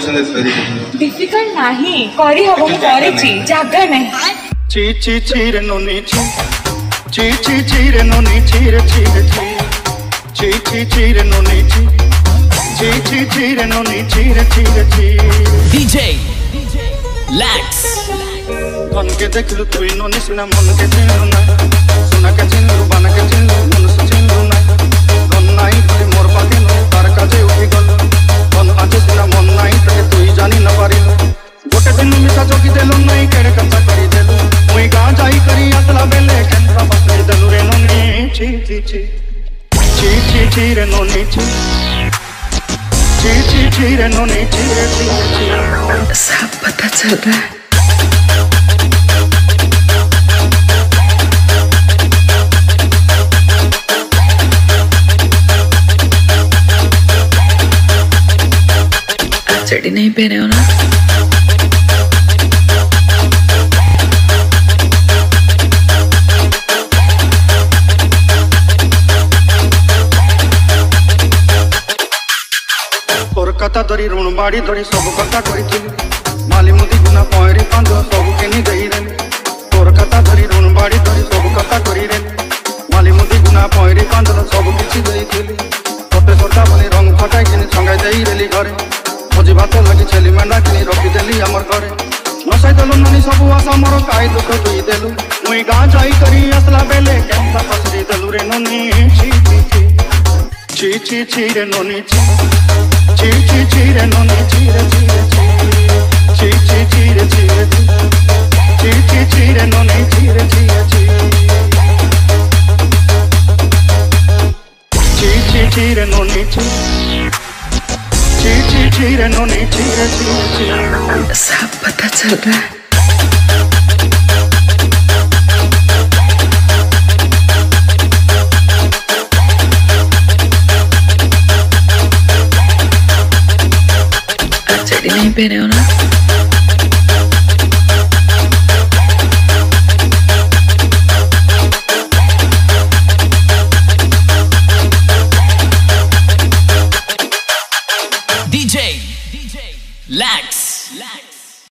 संगे फेरी डिफिकल्ट नहीं करी हबो मु करेची जागा नहीं ची ची ची रे नोनी ची ची ची ची रे नोनी ची रे ची रे ची ची ची रे नोनी ची ची ची ची रे नोनी ची रे ची रे ची डीजे लैक्स धन के देखलु तुई नोनी सुना मन के चिन्हु ना सुना के चिन्हु बना के चिन्हु मन से चिन्हु ना धन नाई तुई मोर पाके नो तार काजे उठी गल धन आज सुना मन नाई तके तुई जानी न पारिल गोटे दिन मिसा जोगी देलु नहीं केड़े कंचा करी देलु मुई गा जाई करी असला बेले केंद्रा बसई देलु रे नोनी ची ची ची ची ची ची रे नोनी ची ची ची ची रे नोनी ची रे ची ची सब पता चल रहा है चढ़ी नहीं पहने हो ना कथा धरी ऋण बाड़ी धरी सब कथा करी माली मुदी गुना पहरी पांच सब किनी गई रे तोर कथा धरी ऋण बाड़ी धरी सब कथा करी रे माली मुदी गुना पहरी पांच सब किसी गई तोते सरदा बनी रंग फटाई किनी संगाई देई रेली घरे भोजी भात लगी छेली मेंढा किनी रखी देली हमर घरे नसाई देलु नानी सब आशा मोर काई दुख दुई देलु मुई गाँ जाई करी असला बेले केंता पसरी देलु रे नोनी ची ची ची ची ची ची रे नोनी ची ची ची ची रे नोनी ची रे ची रे ची ची ची रे ची रे ची ची ची रे नोनी ची रे ची रे ची ची ची रे नोनी ची ची ची ची रे नोनी ची रे ची ची सब पता चल रहा है चढ़ी नहीं पहने हो ना डीजे लैक्स